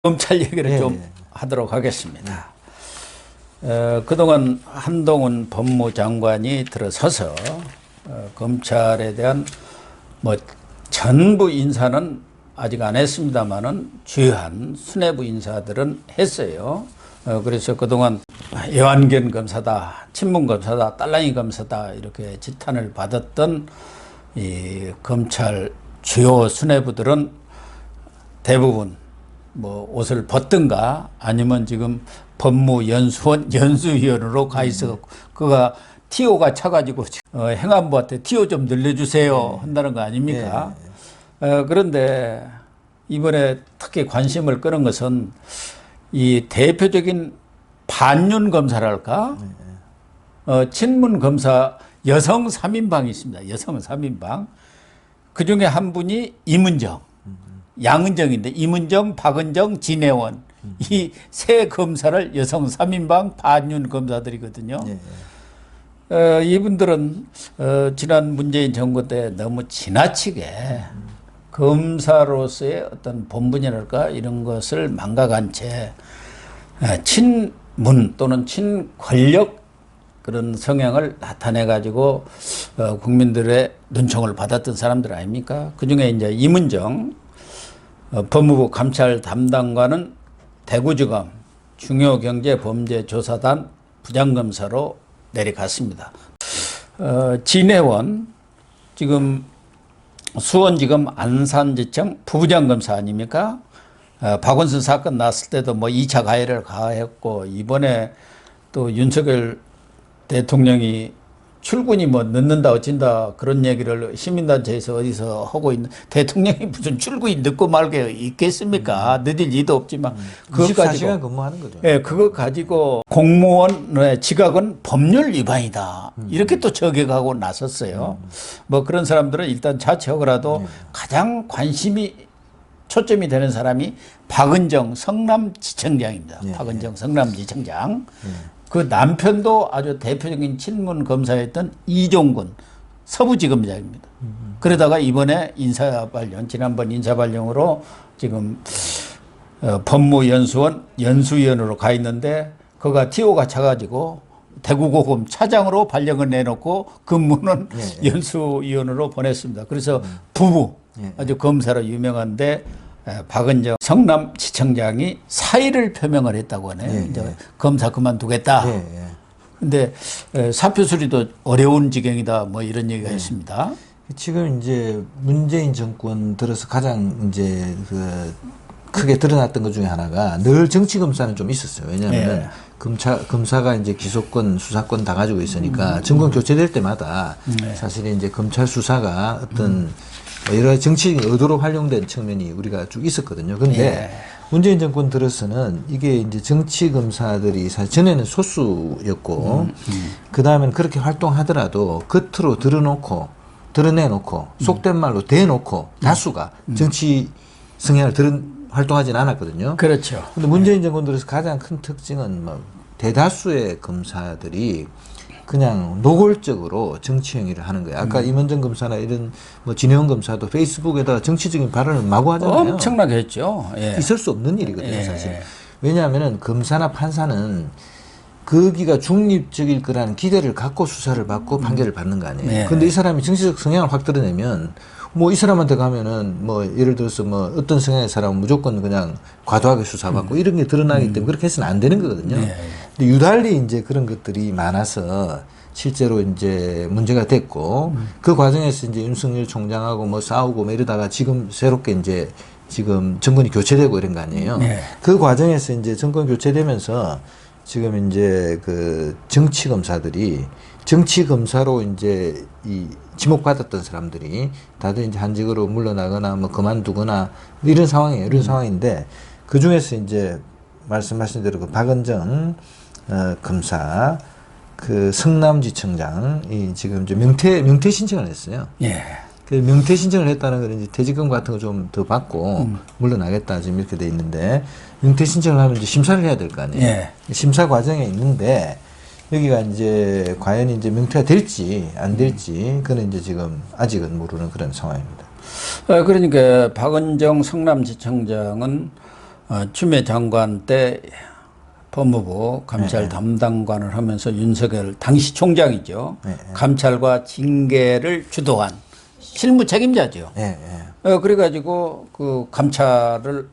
검찰 얘기를 예, 좀 예. 하도록 하겠습니다. 그동안 한동훈 법무장관이 들어서서 검찰에 대한 뭐 전부 인사는 아직 안 했습니다만은 주요한 수뇌부 인사들은 했어요. 그래서 그동안 예완견 검사다, 친문 검사다, 딸랑이 검사다 이렇게 지탄을 받았던 이 검찰 주요 수뇌부들은 대부분 뭐 옷을 벗든가 아니면 지금 법무연수원 연수위원으로 가 있어 그가 TO가 차가지고 행안부한테 TO 좀 늘려주세요 한다는 거 아닙니까? 그런데 이번에 특히 관심을 끄는 것은 이 대표적인 반윤 검사랄까? 친문 검사 여성 3인방이 있습니다. 여성 3인방. 그 중에 한 분이 임은정. 양은정인데 임은정, 박은정, 진혜원 이 세 검사를 여성 3인방 반윤 검사들이거든요. 이분들은 지난 문재인 정부 때 너무 지나치게 검사로서의 어떤 본분이랄까 이런 것을 망각한 채 친문 또는 친권력 그런 성향을 나타내 가지고 국민들의 눈총을 받았던 사람들 아닙니까? 그중에 이제 임은정 법무부 감찰 담당관은 대구지검 중요경제범죄조사단 부장검사로 내려갔습니다. 진혜원 지금 수원지검 안산지청 부부장검사 아닙니까? 박원순 사건 났을 때도 뭐 2차 가해를 가했고 이번에 또 윤석열 대통령이 출근이 뭐 늦는다 어찐다 그런 얘기를 시민단체에서 어디서 하고 있는 대통령이 무슨 출근이 늦고 말게 있겠습니까? 늦을 리도 없지만 그거 24시간 가지고 근무하는 거죠. 예, 그거 가지고 공무원의 지각은 법률 위반이다. 이렇게 또 저격하고 나섰어요. 뭐 그런 사람들은 일단 자책하고라도 가장 관심이 초점이 되는 사람이 박은정 성남지청장입니다. 박은정 성남지청장. 그 남편도 아주 대표적인 친문 검사였던 이종근 서부지검장입니다. 그러다가 이번에 인사발령, 지난번 인사발령으로 지금 법무연수원 연수위원으로 가 있는데 그가 TO가 차가지고 대구고검 차장으로 발령을 내놓고 근무는 연수위원으로 보냈습니다. 그래서 부부 아주 검사로 유명한데 박은정 성남지청장이 사의를 표명을 했다고 하네요. 이제 검사 그만두겠다. 근데 사표 수리도 어려운 지경이다. 뭐 이런 얘기가 있습니다. 지금 이제 문재인 정권 들어서 가장 이제 크게 드러났던 것 중에 하나가 늘 정치 검사는 좀 있었어요. 왜냐하면 검사가 이제 기소권, 수사권 다 가지고 있으니까 정권 교체될 때마다 사실 이제 검찰 수사가 어떤 여러 가지 정치적인 의도로 활용된 측면이 우리가 쭉 있었거든요. 근데 문재인 정권 들어서는 이게 이제 정치 검사들이 사실 전에는 소수였고, 그 다음엔 그렇게 활동하더라도 겉으로 드러내놓고, 속된 말로 대놓고, 다수가 정치 성향을 활동하진 않았거든요. 그렇죠. 근데 문재인 정권 들어서 가장 큰 특징은 뭐 대다수의 검사들이 그냥 노골적으로 정치 행위를 하는 거예요. 아까 임은정 검사나 이런 뭐 진혜원 검사도 페이스북에다가 정치적인 발언을 마구 하잖아요. 엄청나게 했죠. 있을 수 없는 일이거든요, 사실. 왜냐하면은 검사나 판사는 거기가 중립적일 거라는 기대를 갖고 수사를 받고 판결을 받는 거 아니에요. 근데 이 사람이 정치적 성향을 확 드러내면 뭐 이 사람한테 가면은 뭐 예를 들어서 뭐 어떤 성향의 사람은 무조건 그냥 과도하게 수사받고 이런 게 드러나기 때문에 그렇게 해서는 안 되는 거거든요. 근데 유달리 이제 그런 것들이 많아서 실제로 이제 문제가 됐고 그 과정에서 이제 윤석열 총장하고 뭐 싸우고 뭐 이러다가 지금 새롭게 이제 지금 정권이 교체되고 이런 거 아니에요. 그 과정에서 이제 정권 교체되면서 지금 이제 그 정치 검사들이 정치 검사로 이제 이 지목받았던 사람들이 다들 이제 한직으로 물러나거나 뭐 그만두거나 이런 상황이에요. 이런 상황인데 그 중에서 이제 말씀하신 대로 그 박은정 검사, 그 성남지청장이 지금 이제 명퇴 신청을 했어요. 그 명퇴 신청을 했다는 건 이제 퇴직금 같은 거 좀 더 받고 물러나겠다 지금 이렇게 돼 있는데 명퇴 신청을 하면 이제 심사를 해야 될 거 아니에요. 심사 과정에 있는데 여기가 이제 과연 이제 명퇴가 될지 안 될지 그는 이제 지금 아직은 모르는 그런 상황입니다. 그러니까 박은정 성남지청장은 추미애 장관 때 법무부 감찰 담당관을 하면서 윤석열 당시 총장이죠. 감찰과 징계를 주도한 실무 책임자죠. 그래가지고 그 감찰을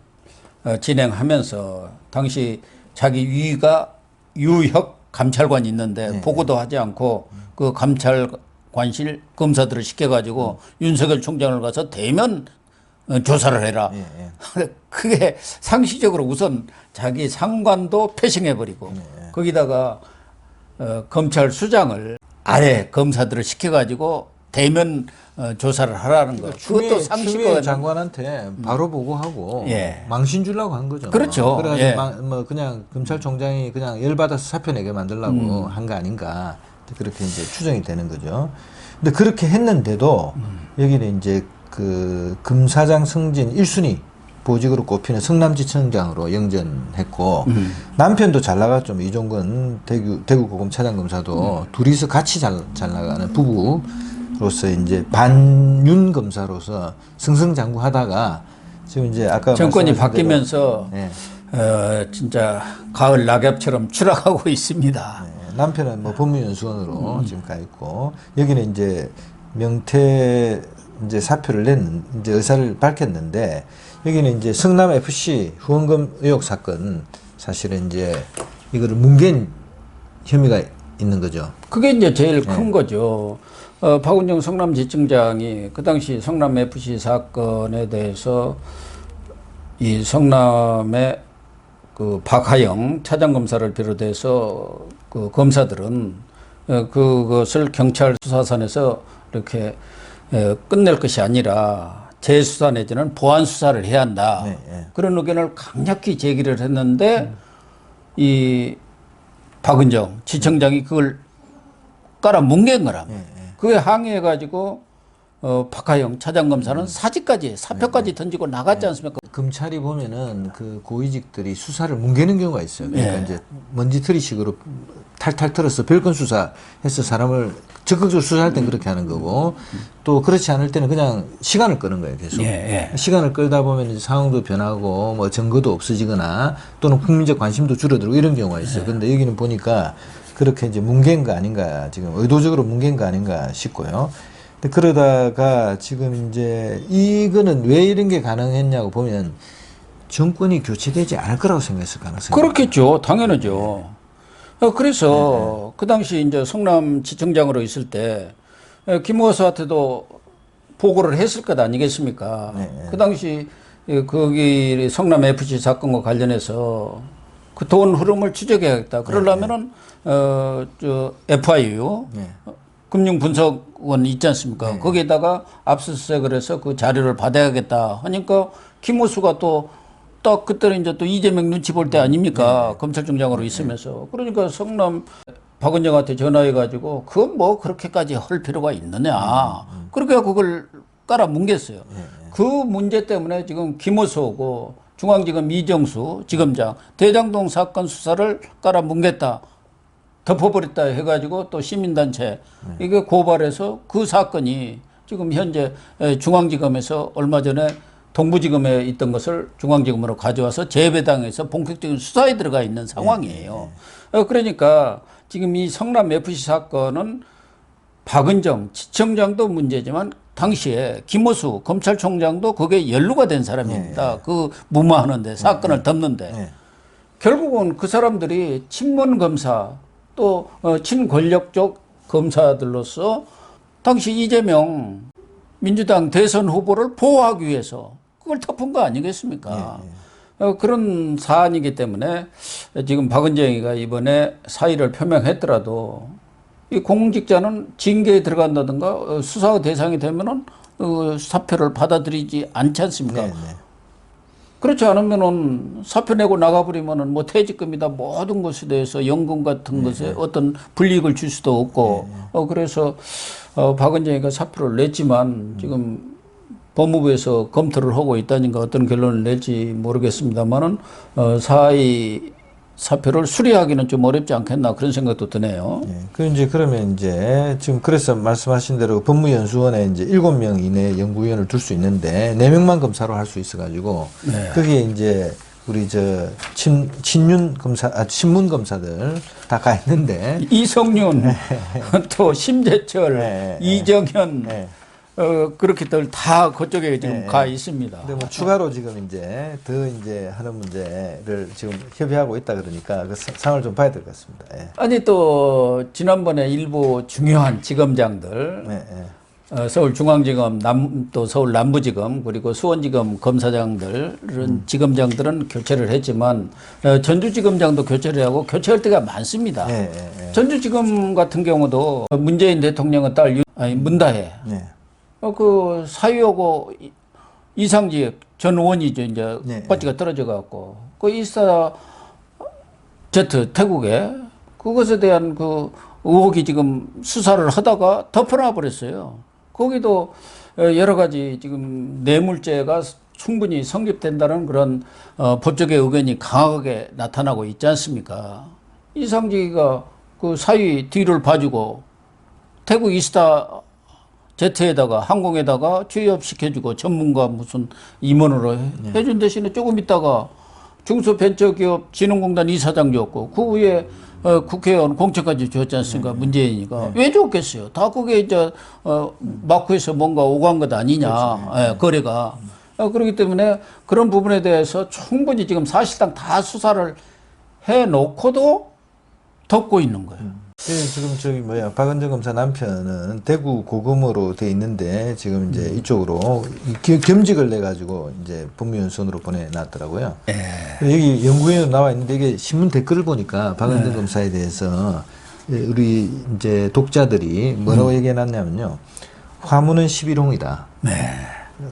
진행하면서 당시 자기 위가 유혁 감찰관이 있는데 보고도 하지 않고 그 감찰관실 검사들을 시켜가지고 윤석열 총장을 가서 대면 조사를 해라. 그게 상시적으로 우선 자기 상관도 패싱해버리고 거기다가 검찰 수장을 아래 검사들을 시켜가지고 대면 조사를 하라는 거. 그것도 추미애 장관한테 바로 보고하고 망신 주려고 한 거죠. 그렇죠. 그래가지고 뭐 그냥 검찰총장이 그냥 열받아서 사표 내게 만들려고 한 거 아닌가 그렇게 이제 추정이 되는 거죠. 근데 그렇게 했는데도 여기는 이제 그 검사장 승진 1순위 보직으로 꼽히는 성남지청장으로 영전했고 남편도 잘 나갔죠. 이종건 대구고검 차장검사도 둘이서 같이 잘 나가는 부부로서 이제 반윤 검사로서 승승장구하다가 지금 이제 아까 정권이 바뀌면서 진짜 가을 낙엽처럼 추락하고 있습니다. 남편은 뭐 법무연수원으로 지금 가 있고 여기는 이제 명태 이제 사표를 낸 이제 의사를 밝혔는데 여기는 이제 성남 FC 후원금 의혹 사건 사실은 이제 이거를 뭉갠 혐의가 있는 거죠. 그게 이제 제일 큰 거죠. 박은정 성남지청장이 그 당시 성남 FC 사건에 대해서 이 성남의 그 박하영 차장검사를 비롯해서 그 검사들은 그것을 경찰 수사선에서 이렇게 끝낼 것이 아니라 재수사 내지는 보안 수사를 해야 한다. 그런 의견을 강력히 제기를 했는데 이 박은정 지청장이 그걸 깔아 뭉갠 거랍니다. 그게 항의해가지고 박하영 차장검사는 사표까지 던지고 나갔지 않습니까? 검찰이 보면은 그 고위직들이 수사를 뭉개는 경우가 있어요. 그러니까 이제 먼지털이식으로 탈탈 털어서 별건 수사해서 사람을 적극적으로 수사할 땐 그렇게 하는 거고 또 그렇지 않을 때는 그냥 시간을 끄는 거예요. 계속 시간을 끌다 보면 이제 상황도 변하고 뭐 증거도 없어지거나 또는 국민적 관심도 줄어들고 이런 경우가 있어요. 그런데 여기는 보니까 그렇게 이제 뭉갠 거 아닌가 지금 의도적으로 뭉갠 거 아닌가 싶고요. 근데 그러다가 지금 이제 이거는 왜 이런 게 가능했냐고 보면 정권이 교체되지 않을 거라고 생각했을 가능성이 그렇겠죠. 당연하죠. 그래서 그 당시 이제 성남지청장으로 있을 때 김호수한테도 보고를 했을 것 아니겠습니까? 그 당시 거기 성남 FC 사건과 관련해서 그 돈 흐름을 추적해야겠다. 그러려면은 저 FIU 금융분석원 있지 않습니까? 거기에다가 압수수색을 해서 그 자료를 받아야겠다 하니까 김호수가 또 딱 그때는 이제 또 이재명 눈치 볼 때 아닙니까? 검찰총장으로 있으면서. 그러니까 성남 박은정한테 전화해가지고 그건 뭐 그렇게까지 할 필요가 있느냐. 그렇게 그걸 깔아 뭉갰어요. 그 문제 때문에 지금 김호수하고 중앙지검 이정수 지검장 대장동 사건 수사를 깔아 뭉갰다. 덮어버렸다 해가지고 또 시민단체 이게 고발해서 그 사건이 지금 현재 중앙지검에서 얼마 전에 동부지검에 있던 것을 중앙지검으로 가져와서 재배당해서 본격적인 수사에 들어가 있는 상황이에요. 그러니까 지금 이 성남 FC 사건은 박은정 지청장도 문제지만 당시에 김호수 검찰총장도 그게 연루가 된 사람입니다. 그 무마하는데 사건을 덮는데 결국은 그 사람들이 친문 검사 또 친권력적 검사들로서 당시 이재명 민주당 대선 후보를 보호하기 위해서 그걸 덮은 거 아니겠습니까? 그런 사안이기 때문에 지금 박은정이가 이번에 사의를 표명했더라도 이 공직자는 징계에 들어간다든가 수사 대상이 되면은 사표를 받아들이지 않지 않습니까? 그렇지 않으면은 사표 내고 나가버리면은 뭐 퇴직금이다 모든 것에 대해서 연금 같은 것에 어떤 불이익을 줄 수도 없고 그래서 박은정이가 사표를 냈지만 지금 법무부에서 검토를 하고 있다니까 어떤 결론을 낼지 모르겠습니다만은 사의 사표를 수리하기는 좀 어렵지 않겠나 그런 생각도 드네요. 그 이제 그러면 이제 지금 그래서 말씀하신 대로 법무연수원에 이제 7명 이내 연구위원을 둘 수 있는데 4명만 검사로 할 수 있어가지고 그게 이제 우리 저 친윤 검사, 친문 검사들 다 가 있는데 이성윤, 또 심재철, 네, 이정현, 네. 그렇게들 다 그쪽에 지금 네, 가 있습니다. 근데 뭐 추가로 지금 이제 더 이제 하는 문제를 지금 협의하고 있다 그러니까 그 상을 좀 봐야 될 것 같습니다. 예. 아니 또 지난번에 일부 중요한 지검장들 네, 네. 서울중앙지검, 또 서울 남부지검 그리고 수원지검 검사장들은 지검장들은 교체를 했지만 전주지검장도 교체를 하고 교체할 때가 많습니다. 네, 네, 네. 전주지검 같은 경우도 문재인 대통령의 딸 문다혜 네. 그 사유하고 이상직 전 의원이죠. 이제 네, 빠지가 떨어져 갖고 그 이스타 제트 태국에 그것에 대한 그 의혹이 지금 수사를 하다가 덮어놔 버렸어요. 거기도 여러 가지 지금 뇌물죄가 충분히 성립된다는 그런 법적의 의견이 강하게 나타나고 있지 않습니까? 이상직이가 그 사위 뒤를 봐주고 태국 이스타 제트에다가 항공에다가 취업시켜주고 전문가 무슨 임원으로 해준 대신에 조금 있다가 중소벤처기업진흥공단 이사장 줬고 그 후에 국회의원 공천까지 줬지 않습니까? 문재인이가. 왜 줬겠어요? 다 그게 이제 마쿠에서 뭔가 오간 것 아니냐. 예, 거래가. 그렇기 때문에 그런 부분에 대해서 충분히 지금 사실상 다 수사를 해놓고도 덮고 있는 거예요. 지금 박은정 검사 남편은 대구 고검으로 돼 있는데 지금 이제 이쪽으로 겸직을 내 가지고 이제 법무연수원으로 보내놨더라고요. 여기 연구위원으로 나와 있는데 이게 신문 댓글을 보니까 박은정 검사에 대해서 우리 이제 독자들이 뭐라고 얘기해놨냐면요. 화무는 11홍이다.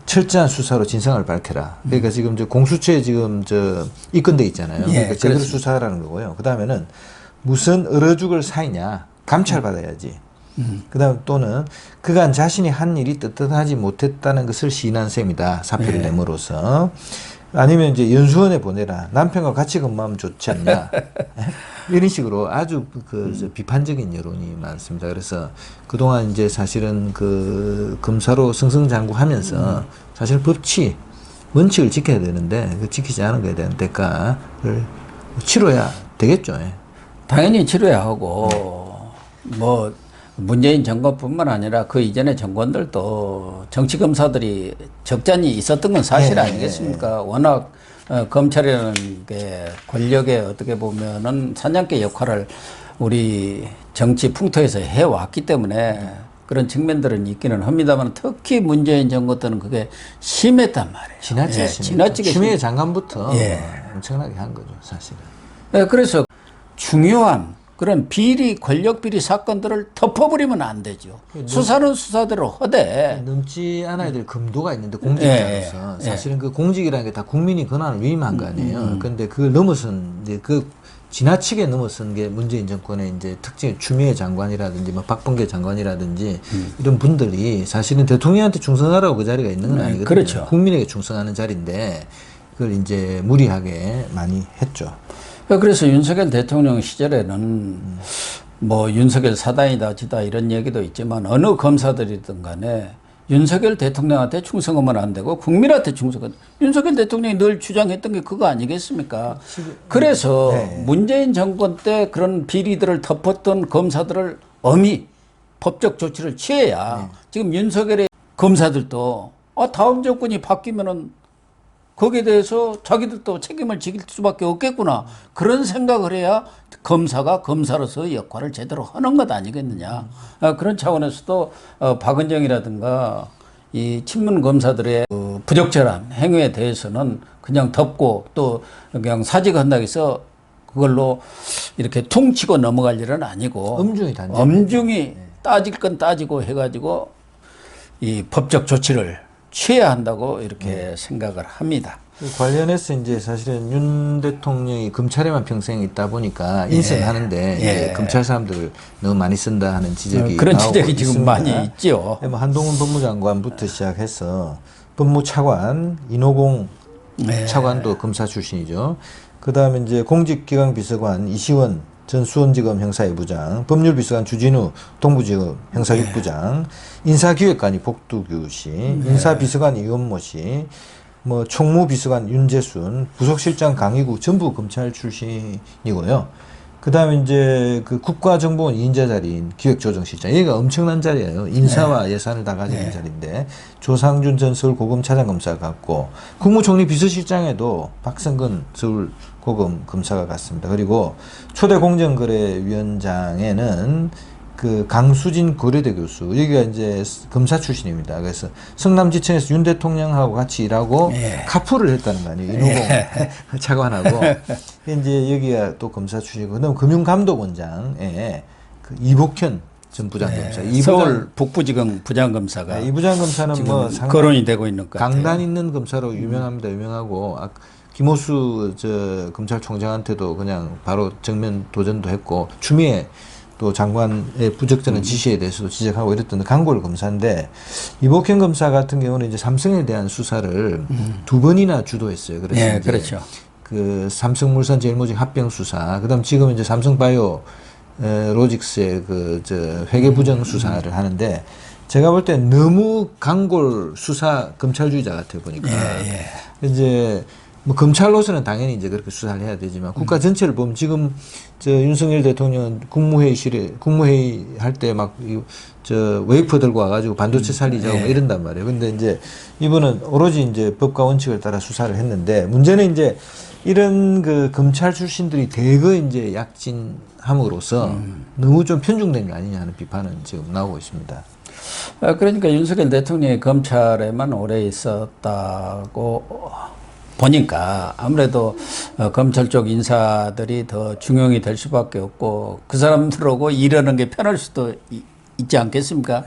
철저한 수사로 진상을 밝혀라. 그러니까 지금 저 공수처에 지금 저 입건돼 있잖아요. 그러니까 제대로 수사하라는 거고요. 그 다음에는 무슨 얼어 죽을 사이냐. 감찰받아야지. 그 다음 또는 그간 자신이 한 일이 떳떳하지 못했다는 것을 시인한 셈이다. 사표를 내므로써. 아니면 이제 연수원에 보내라. 남편과 같이 근무하면 좋지 않냐. 이런 식으로 아주 비판적인 여론이 많습니다. 그래서 그동안 이제 사실은 그 검사로 승승장구하면서 사실 원칙을 지켜야 되는데 그 지키지 않은 것에 대한 대가를 치러야 되겠죠. 당연히 치러야 하고 뭐 문재인 정권뿐만 아니라 그 이전의 정권들도 정치검사들이 적잖이 있었던 건 사실 아니겠습니까? 워낙 검찰이라는 게 권력의 어떻게 보면은 사냥개 역할을 우리 정치 풍토에서 해왔기 때문에 그런 측면들은 있기는 합니다만 특히 문재인 정권 때는 그게 심했단 말이에요. 지나치게 추미애 장관부터 엄청나게 한 거죠, 사실은. 그래서 중요한 그런 비리, 권력 비리 사건들을 덮어버리면 안 되죠. 수사는 수사대로 하되. 넘지 않아야 될 금도가 있는데 공직자로서 사실은 그 공직이라는 게 다 국민이 권한을 위임한 거 아니에요. 그런데 그걸 넘어선 이제 그 지나치게 넘어선 게 문재인 정권의 이제 특징, 추미애 장관이라든지 뭐 박범계 장관이라든지 이런 분들이 사실은 대통령한테 충성하라고 그 자리가 있는 건 아니거든요. 그렇죠. 국민에게 충성하는 자리인데 그걸 이제 무리하게 많이 했죠. 그래서 윤석열 대통령 시절에는 뭐 윤석열 사단이다 지다 이런 얘기도 있지만 어느 검사들이든 간에 윤석열 대통령한테 충성하면 안 되고 국민한테 충성하면 윤석열 대통령이 늘 주장했던 게 그거 아니겠습니까? 그래서 문재인 정권 때 그런 비리들을 덮었던 검사들을 엄히 법적 조치를 취해야 지금 윤석열의 검사들도 다음 정권이 바뀌면은 거기에 대해서 자기들도 책임을 지킬 수밖에 없겠구나. 그런 생각을 해야 검사가 검사로서의 역할을 제대로 하는 것 아니겠느냐. 그런 차원에서도 박은정이라든가 이 친문 검사들의 부적절한 행위에 대해서는 그냥 덮고 또 그냥 사직한다고 해서 그걸로 이렇게 퉁치고 넘어갈 일은 아니고 엄중히 따질 건 따지고 해가지고 이 법적 조치를 취해야 한다고 이렇게 생각을 합니다. 관련해서 이제 사실은 윤 대통령이 검찰에만 평생 있다 보니까 인선하는데 이제 검찰 사람들을 너무 많이 쓴다 하는 지적이 그런 나오고 지적이 지금 있습니다. 많이 있죠. 뭐 한동훈 법무장관부터 시작해서 법무차관, 인호공 차관도 검사 출신이죠. 그 다음에 이제 공직기강 비서관 이시원 전 수원지검 형사이부장, 법률비서관 주진우 동부지검 형사육부장, 인사기획관이 복두규 씨, 인사비서관 이원모 씨, 뭐 총무비서관 윤재순, 부속실장 강희구 전부 검찰 출신이고요. 그다음에 이제 그 국가정보원 2인자 자리인 기획조정실장, 얘가 엄청난 자리예요. 인사와 예산을 다 가지는 자리인데 조상준 전 서울고검 차장검사가 갔고, 국무총리 비서실장에도 박성근 서울 고검 검사가 갔습니다. 그리고 초대 공정거래위원장에는 그 강수진 고려대 교수, 여기가 이제 검사 출신입니다. 그래서 성남지청에서 윤 대통령하고 같이 일하고 카풀을 했다는 거 아니에요. 인후공 차관하고. 이제 여기가 또 검사 출신이고, 그다음 금융감독원장에 그 이복현 전 부장검사, 서울 북부지검 부장검사가 이 부장검사는 지금 뭐 거론이 되고 있는 것 같아요. 강단 있는 검사로 유명합니다. 유명하고 김호수 저 검찰총장한테도 그냥 바로 정면 도전도 했고, 추미애 또 장관의 부적절한 지시에 대해서도 지적하고 이랬던 강골 검사인데, 이복현 검사 같은 경우는 이제 삼성에 대한 수사를 두 번이나 주도했어요. 그래서 네, 그렇죠. 그 삼성물산 제일모직 합병 수사, 그다음 지금 이제 삼성바이오 로직스의 그 저 회계 부정 수사를 하는데, 제가 볼 때 너무 강골 수사 검찰주의자 같아요, 보니까. 이제 뭐 검찰로서는 당연히 이제 그렇게 수사를 해야 되지만, 국가 전체를 보면 지금 저 윤석열 대통령 국무회의 할 때 막 저 웨이퍼 들고 와가지고 반도체 살리자고 막 이런단 말이에요. 근데 이제 이분은 오로지 이제 법과 원칙을 따라 수사를 했는데, 문제는 이제 이런 그 검찰 출신들이 대거 이제 약진함으로써 너무 좀 편중된 거 아니냐 하는 비판은 지금 나오고 있습니다. 그러니까 윤석열 대통령이 검찰에만 오래 있었다고 보니까 아무래도 검찰 쪽 인사들이 더 중용이 될 수밖에 없고, 그 사람들하고 일하는 게 편할 수도 있지 않겠습니까?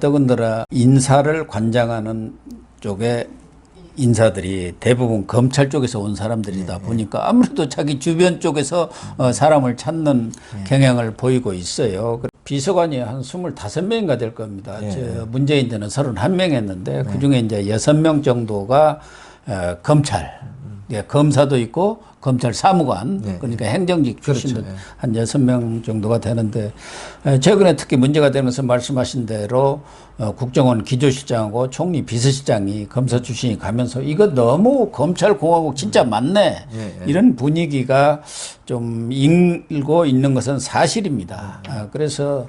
더군다나 인사를 관장하는 쪽에 인사들이 대부분 검찰 쪽에서 온 사람들이다 보니까 아무래도 자기 주변 쪽에서 사람을 찾는 경향을 보이고 있어요. 비서관이 한 25명인가 될 겁니다. 저 문재인 때는 31명 했는데 그중에 이제 6명 정도가 검찰, 검사도 있고 검찰 사무관, 그러니까 행정직 출신들 그렇죠. 한 6명 정도가 되는데, 최근에 특히 문제가 되면서 말씀하신 대로 국정원 기조실장하고 총리 비서실장이 검사 출신이 가면서 이거 너무 검찰공화국 진짜 맞네, 이런 분위기가 좀 일고 있는 것은 사실입니다. 그래서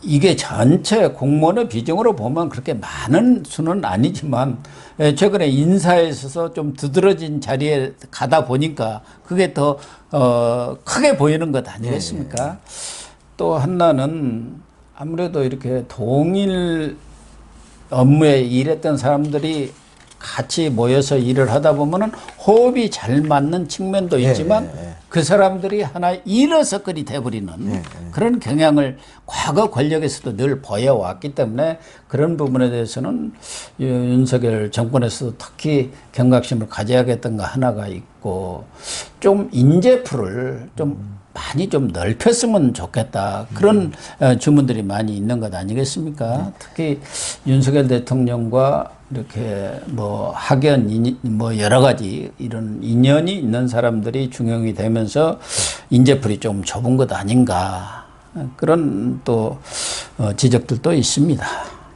이게 전체 공무원의 비중으로 보면 그렇게 많은 수는 아니지만, 최근에 인사에 있어서 좀 두드러진 자리에 가다 보니까 그게 더 크게 보이는 것 아니겠습니까? 또 하나는 아무래도 이렇게 동일 업무에 일했던 사람들이 같이 모여서 일을 하다 보면은 호흡이 잘 맞는 측면도 있지만 그 사람들이 하나 일어서거리 돼버리는 그런 경향을 과거 권력에서도 늘 보여왔기 때문에, 그런 부분에 대해서는 윤석열 정권에서도 특히 경각심을 가져야겠던 거 하나가 있고, 좀 인재풀을 좀 많이 좀 넓혔으면 좋겠다, 그런 주문들이 많이 있는 것 아니겠습니까? 특히 윤석열 대통령과 이렇게 뭐 학연, 뭐 여러 가지 이런 인연이 있는 사람들이 중용이 되면서 인재풀이 좀 좁은 것 아닌가, 그런 또 지적들도 있습니다.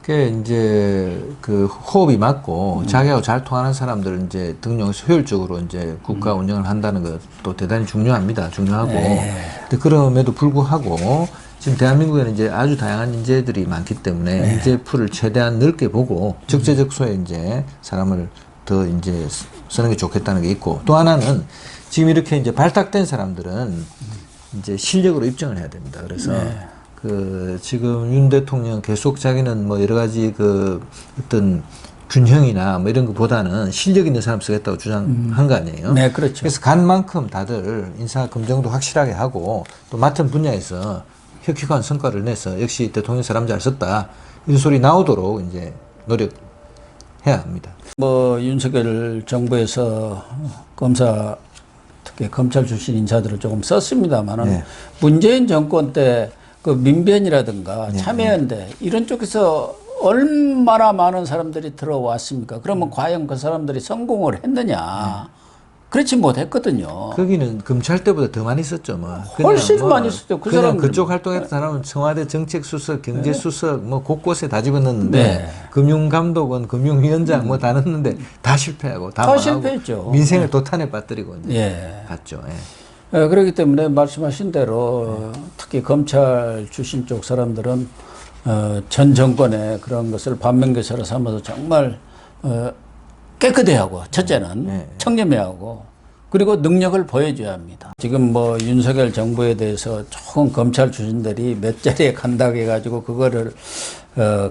그게 이제 그 호흡이 맞고 자기하고 잘 통하는 사람들을 이제 등용해서 효율적으로 이제 국가 운영을 한다는 것도 대단히 중요합니다. 중요하고. 근데 그럼에도 불구하고 지금 대한민국에는 이제 아주 다양한 인재들이 많기 때문에 인재 풀을 최대한 넓게 보고 적재적소에 이제 사람을 더 이제 쓰는 게 좋겠다는 게 있고, 또 하나는 지금 이렇게 이제 발탁된 사람들은 이제 실력으로 입증을 해야 됩니다. 그래서 그 지금 윤 대통령 계속 자기는 뭐 여러 가지 그 어떤 균형이나 뭐 이런 것보다는 실력 있는 사람 쓰겠다고 주장한 거 아니에요? 네, 그렇죠. 그래서 간 만큼 다들 인사 검증도 확실하게 하고 또 맡은 분야에서 혁혁한 성과를 내서 역시 대통령 사람 잘 썼다, 이런 소리 나오도록 이제 노력해야 합니다. 뭐 윤석열 정부에서 검사, 특히 검찰 출신 인사들을 조금 썼습니다만은 문재인 정권 때 그 민변이라든가 참여연대 이런 쪽에서 얼마나 많은 사람들이 들어왔습니까? 그러면 과연 그 사람들이 성공을 했느냐? 그렇지 못했거든요. 거기는 검찰 때보다 더 많이 썼죠, 뭐. 훨씬 많이 썼죠. 그 그냥 사람들. 그쪽 활동했던 사람은 청와대 정책수석, 경제수석, 뭐 곳곳에 다 집어넣는데 네. 금융감독원, 금융위원장 뭐 다 넣는데 다 실패하고 다 다 망하고 실패했죠. 민생을 도탄에 빠뜨리고 이제 예. 갔죠. 예. 그렇기 때문에 말씀하신 대로 특히 검찰 출신 쪽 사람들은 전 정권의 그런 것을 반면교사로 삼아서 정말 깨끗해야 하고 첫째는 청렴해야 하고 그리고 능력을 보여줘야 합니다. 지금 뭐 윤석열 정부에 대해서 조금 검찰 출신들이 몇 자리에 간다고 해가지고 그거를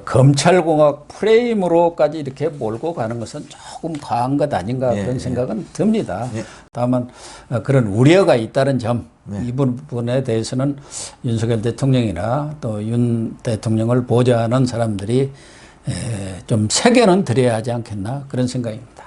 검찰공학 프레임으로까지 이렇게 몰고 가는 것은 조금 과한 것 아닌가 그런 생각은 듭니다. 다만 그런 우려가 있다는 점 이 부분에 대해서는 윤석열 대통령이나 또 윤 대통령을 보좌하는 사람들이 좀 새겨는 드려야 하지 않겠나 그런 생각입니다.